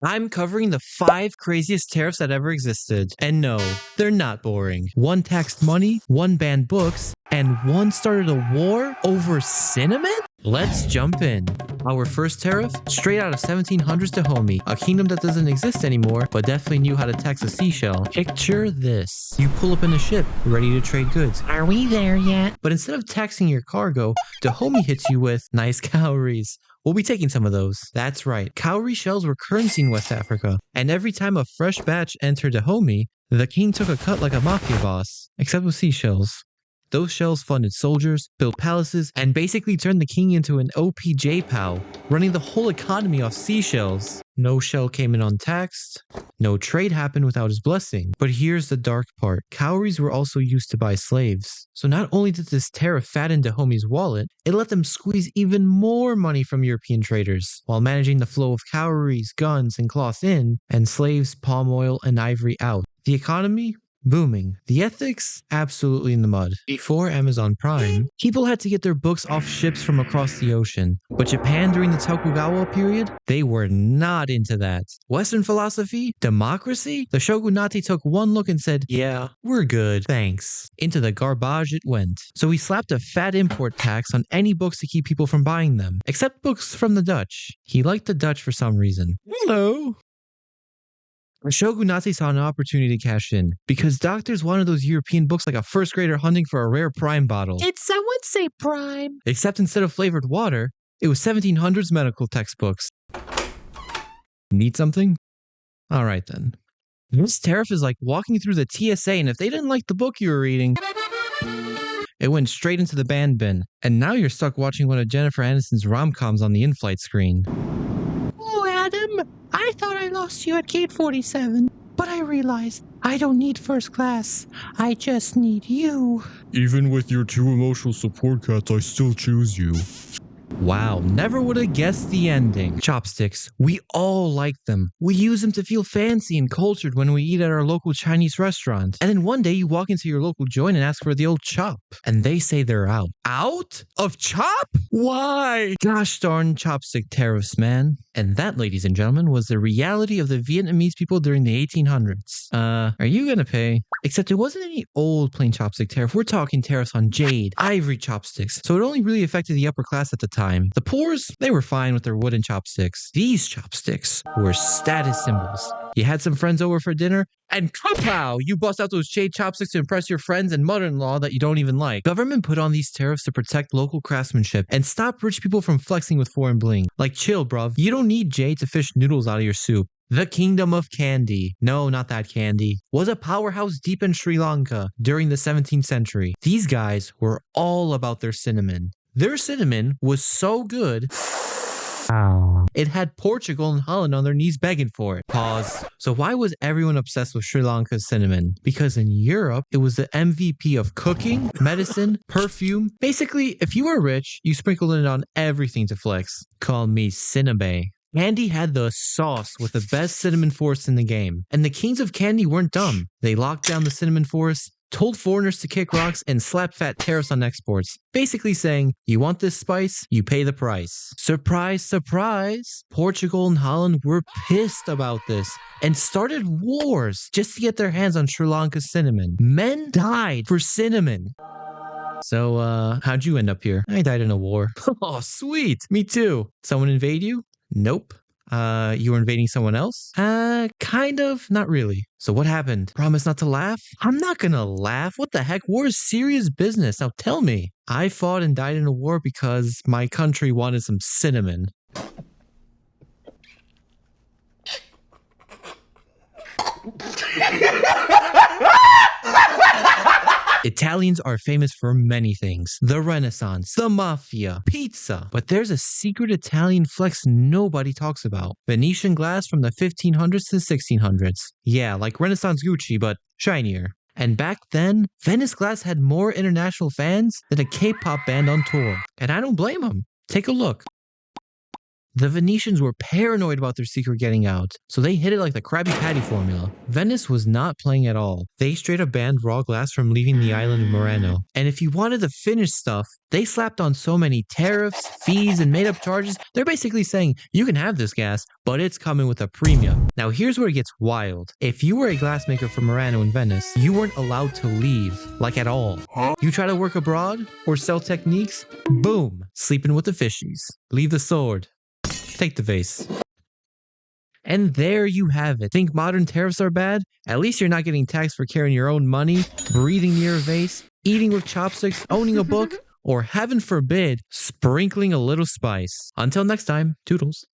I'm covering the 5 craziest tariffs that ever existed. And no, they're not boring. One taxed money, one banned books, and one started a war over cinnamon? Let's jump in. Our first tariff, straight out of 1700s Dahomey, a kingdom that doesn't exist anymore, but definitely knew how to tax a seashell. Picture this. You pull up in a ship, ready to trade goods. Are we there yet? But instead of taxing your cargo, Dahomey hits you with nice cowries. We'll be taking some of those. That's right. Cowrie shells were currency in West Africa, and every time a fresh batch entered Dahomey, the king took a cut like a mafia boss, except with seashells. Those shells funded soldiers, built palaces, and basically turned the king into an OPJ pal, running the whole economy off seashells. No shell came in untaxed, no trade happened without his blessing. But here's the dark part. Cowries were also used to buy slaves. So not only did this tariff fatten Dahomey's wallet, it let them squeeze even more money from European traders, while managing the flow of cowries, guns, and cloth in, and slaves, palm oil, and ivory out. The economy? Booming. The ethics? Absolutely in the mud. Before Amazon Prime, people had to get their books off ships from across the ocean. But Japan during the Tokugawa period? They were not into that. Western philosophy? Democracy? The shogunate took one look and said, yeah, we're good, thanks. Into the garbage it went. So he slapped a fat import tax on any books to keep people from buying them. Except books from the Dutch. He liked the Dutch for some reason. Hello. The shogunate saw an opportunity to cash in, because doctors wanted those European books like a first grader hunting for a rare prime bottle. Did someone say prime? Except instead of flavored water, it was 1700s medical textbooks. Need something? Alright then. This tariff is like walking through the TSA, and if they didn't like the book you were reading, it went straight into the banned bin. And now you're stuck watching one of Jennifer Aniston's rom-coms on the in-flight screen. Oh, Adam, I thought I lost you at gate 47, but I realized I don't need first class. I just need you. Even with your 2 emotional support cats, I still choose you. Wow, never would have guessed the ending. Chopsticks, we all like them. We use them to feel fancy and cultured when we eat at our local Chinese restaurant. And then one day you walk into your local joint and ask for the old chop. And they say they're out. Out? Of chop? Why? Gosh darn chopstick tariffs, man. And that, ladies and gentlemen, was the reality of the Vietnamese people during the 1800s. Are you gonna pay? Except it wasn't any old plain chopstick tariff. We're talking tariffs on jade, ivory chopsticks. So it only really affected the upper class at the time. The poors, they were fine with their wooden chopsticks. These chopsticks were status symbols. You had some friends over for dinner, and kapow! You bust out those jade chopsticks to impress your friends and mother-in-law that you don't even like. Government put on these tariffs to protect local craftsmanship and stop rich people from flexing with foreign bling. Like, chill, bruv. You don't need jade to fish noodles out of your soup. The Kingdom of Candy, no, not that candy, was a powerhouse deep in Sri Lanka during the 17th century. These guys were all about their cinnamon. Their cinnamon was so good, it had Portugal and Holland on their knees begging for it. Pause. So why was everyone obsessed with Sri Lanka's cinnamon? Because in Europe, it was the MVP of cooking, medicine, perfume. Basically, if you were rich, you sprinkled it on everything to flex. Call me Cinnabay. Candy had the sauce with the best cinnamon forest in the game. And the kings of candy weren't dumb. They locked down the cinnamon forest, told foreigners to kick rocks, and slapped fat tariffs on exports. Basically saying, you want this spice, you pay the price. Surprise, surprise! Portugal and Holland were pissed about this and started wars just to get their hands on Sri Lanka's cinnamon. Men died for cinnamon. So, how'd you end up here? I died in a war. Oh, sweet! Me too. Someone invade you? Nope. You were invading someone else? Kind of, not really. So what happened? Promise not to laugh? I'm not gonna laugh. What the heck? War is serious business. Now tell me. I fought and died in a war because my country wanted some cinnamon. Italians are famous for many things. The Renaissance, the Mafia, pizza. But there's a secret Italian flex nobody talks about. Venetian glass from the 1500s to 1600s. Yeah, like Renaissance Gucci, but shinier. And back then, Venice Glass had more international fans than a K-pop band on tour. And I don't blame them. Take a look. The Venetians were paranoid about their secret getting out, so they hid it like the Krabby Patty formula. Venice was not playing at all. They straight up banned raw glass from leaving the island of Murano. And if you wanted the finished stuff, they slapped on so many tariffs, fees, and made up charges, they're basically saying, you can have this gas, but it's coming with a premium. Now here's where it gets wild. If you were a glassmaker from Murano in Venice, you weren't allowed to leave, like at all. You try to work abroad, or sell techniques, boom, sleeping with the fishies. Leave the sword. Take the vase. And there you have it. Think modern tariffs are bad? At least you're not getting taxed for carrying your own money, breathing near a vase, eating with chopsticks, owning a book, or heaven forbid, sprinkling a little spice. Until next time, toodles.